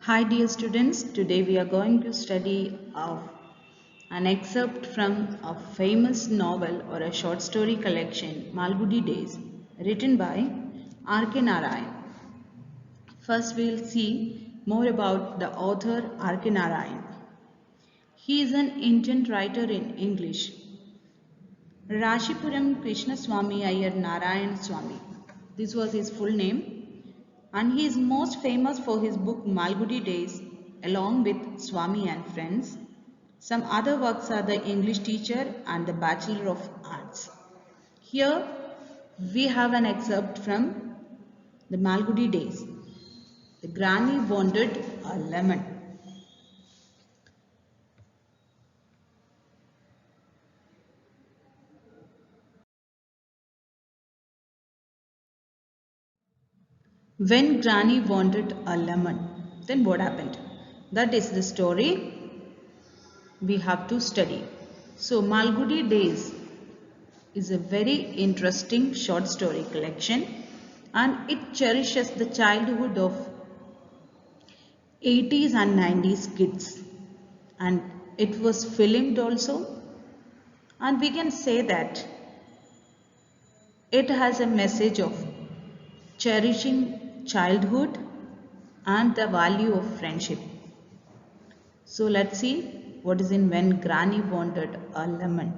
Hi dear students, today we are going to study an excerpt from a famous novel or a short story collection, Malgudi Days, written by R.K. Narayan. First we will see more about the author R.K. Narayan. He is an Indian writer in English. Rashipuram Krishnaswamy Iyer Narayan Swamy. This was his full name, and he is most famous for his book Malgudi Days along with Swami and Friends. Some other works are The English Teacher and The Bachelor of Arts. Here we have an excerpt from the Malgudi Days. The granny wanted a lemon. When granny wanted a lemon, then what happened? That is the story we have to study. So Malgudi Days is a very interesting short story collection, and it cherishes the childhood of 80s and 90s kids, and it was filmed also, and we can say that it has a message of cherishing childhood and the value of friendship. So let's see what is in When Granny Wanted a Lemon.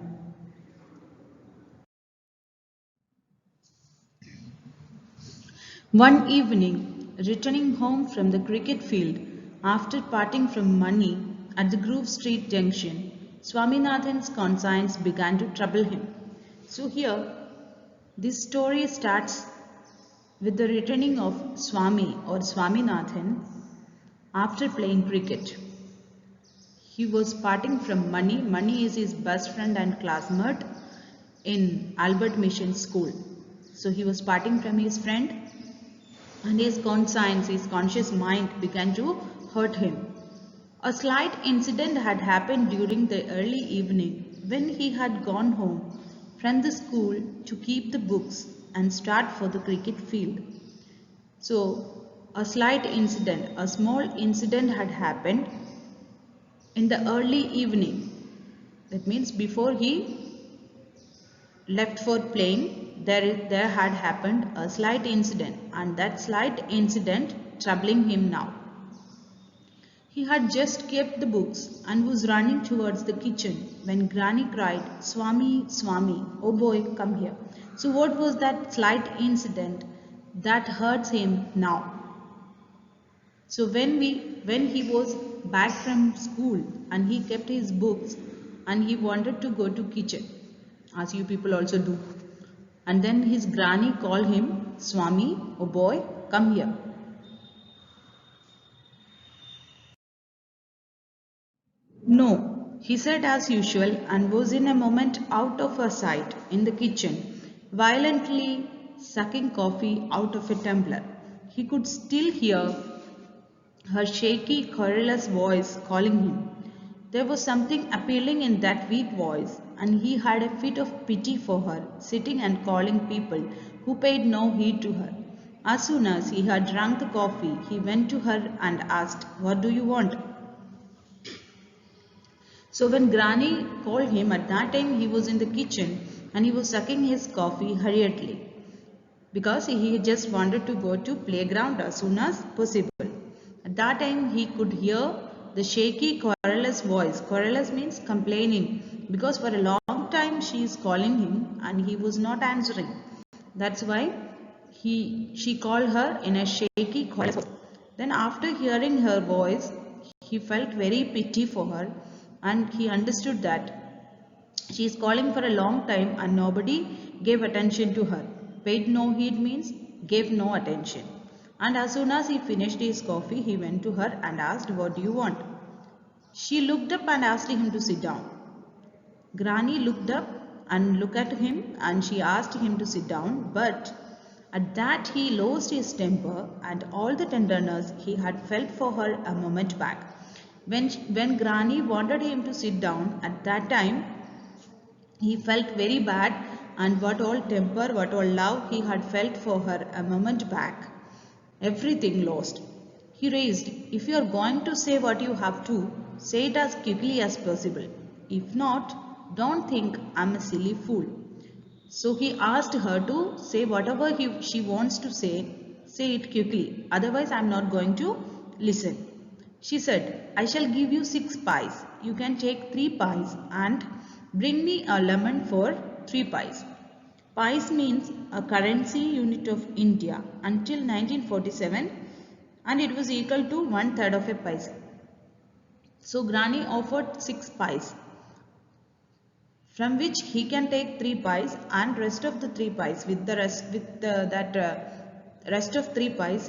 One evening, returning home from the cricket field after parting from Mani at the Grove Street junction, Swaminathan's conscience began to trouble him. So here, this story starts with the returning of Swami or Swaminathan after playing cricket. He was parting from Mani. Mani is his best friend and classmate in Albert Mission School. So he was parting from his friend, and his conscience, his conscious mind began to hurt him. A slight incident had happened during the early evening when he had gone home from the school to keep the books and start for the cricket field. So, a slight incident, a small incident had happened in the early evening. That means before he left for playing, there had happened a slight incident, and that slight incident troubling him now. He had just kept the books and was running towards the kitchen when Granny cried, Swami, Swami, oh boy, come here. So what was that slight incident that hurts him now? So when he was back from school and he kept his books and he wanted to go to kitchen, as you people also do. And then his granny called him, Swami, oh boy, come here. No, he said as usual and was in a moment out of her sight in the kitchen, violently sucking coffee out of a tumbler. He could still hear her shaky, querulous voice calling him. There was something appealing in that weak voice, and he had a fit of pity for her, sitting and calling people who paid no heed to her. As soon as he had drunk the coffee, he went to her and asked, What do you want? So when Granny called him at that time, he was in the kitchen and he was sucking his coffee hurriedly because he just wanted to go to playground as soon as possible. At that time, he could hear the shaky, querulous voice. Querulous means complaining because for a long time she is calling him and he was not answering. That's why she called her in a shaky, querulous voice. Then after hearing her voice, he felt very pity for her, and he understood that she is calling for a long time and nobody gave attention to her. Paid no heed means gave no attention. And as soon as he finished his coffee, he went to her and asked, What do you want? She looked up and asked him to sit down. Granny looked up and looked at him and she asked him to sit down, but at that he lost his temper and all the tenderness he had felt for her a moment back. When Granny wanted him to sit down at that time, he felt very bad, and what all temper, what all love he had felt for her a moment back, everything lost. He raised, if you are going to say what you have to, say it as quickly as possible. If not, don't think I'm a silly fool. So he asked her to say whatever she wants to say it quickly. Otherwise, I'm not going to listen. She said, I shall give you 6 pies. You can take 3 pies and bring me a lemon for 3 pies. Pies means a currency unit of India until 1947, and it was equal to 1/3 of a paisa. So Granny offered 6 pies, from which he can take 3 pies, and rest of the 3 pies with the rest of 3 pies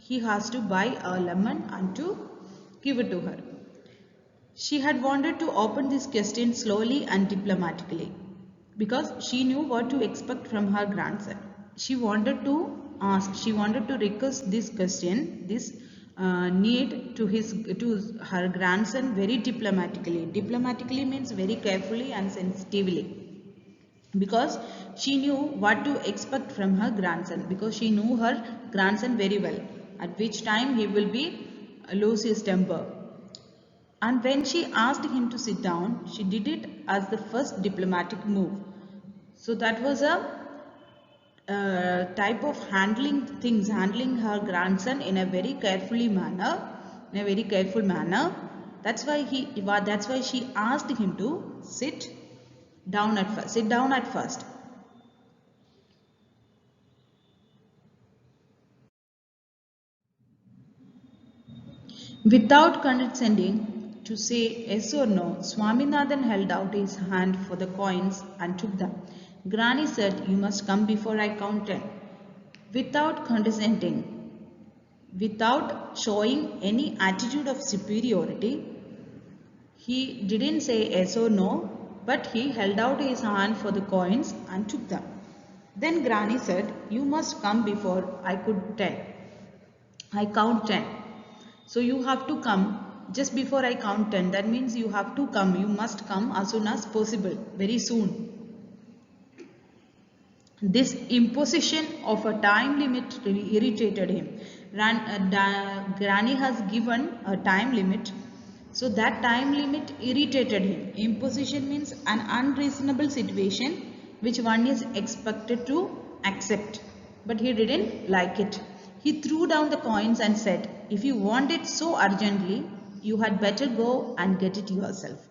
he has to buy a lemon and to give it to her. She had wanted to open this question slowly and diplomatically because she knew what to expect from her grandson. She wanted she wanted to request this question, this need to her grandson very diplomatically. Diplomatically means very carefully and sensitively, because she knew what to expect from her grandson, because she knew her grandson very well, at which time he will be lose his temper. And when she asked him to sit down, she did it as the first diplomatic move. So that was a type of handling her grandson in a very careful manner. That's why she asked him to sit down at first. Without condescending to say yes or no, Swaminathan held out his hand for the coins and took them. Granny said, you must come before I count 10. Without condescending, without showing any attitude of superiority, he didn't say yes or no, but he held out his hand for the coins and took them. Then Granny said, you must come before I count 10. So you have to come just before I count 10. That means you have to come. You must come as soon as possible, very soon. This imposition of a time limit really irritated him. Granny has given a time limit. So that time limit irritated him. Imposition means an unreasonable situation which one is expected to accept. But he didn't like it. He threw down the coins and said, if you want it so urgently, you had better go and get it yourself.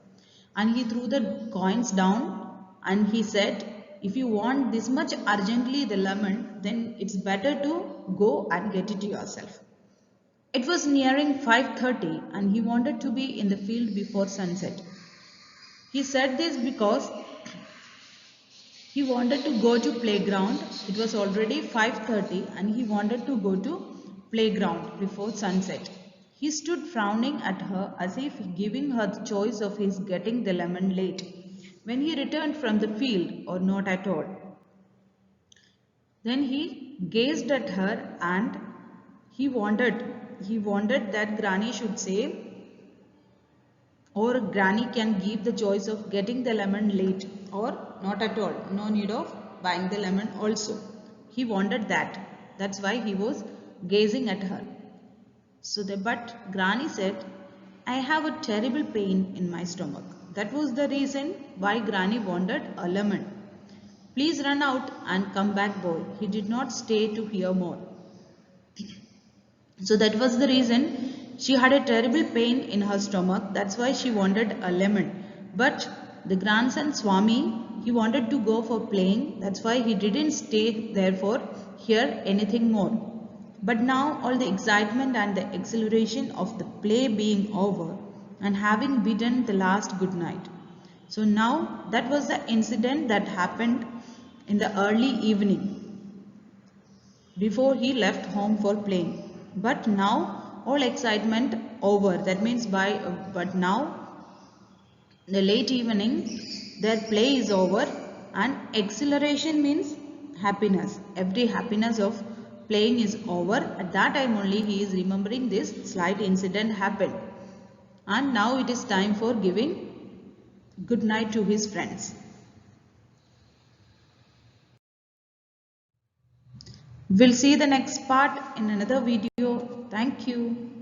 And he threw the coins down and he said, if you want this much urgently the lemon, then it's better to go and get it yourself. It was nearing 5:30 and he wanted to be in the field before sunset. He said this because he wanted to go to playground. It was already 5:30 and he wanted to go to playground before sunset. He stood frowning at her as if giving her the choice of his getting the lemon late, when he returned from the field, or not at all. Then he gazed at her and he wanted that Granny should say, or Granny can give the choice of getting the lemon late or not at all. No need of buying the lemon also. He wanted that. That's why he was gazing at her. But Granny said, I have a terrible pain in my stomach. That was the reason why Granny wanted a lemon. Please run out and come back, boy. He did not stay to hear more. So that was the reason. She had a terrible pain in her stomach. That's why she wanted a lemon. But the grandson Swami, he wanted to go for playing. That's why he didn't stay there for hear anything more. But now all the excitement and the exhilaration of the play being over and having bidden the last good night. So now that was the incident that happened in the early evening before he left home for playing. But now all excitement over. That means but now the late evening their play is over, and exhilaration means happiness. Every happiness of playing is over. At that time only he is remembering this slight incident happened. And now it is time for giving good night to his friends. We'll see the next part in another video. Thank you.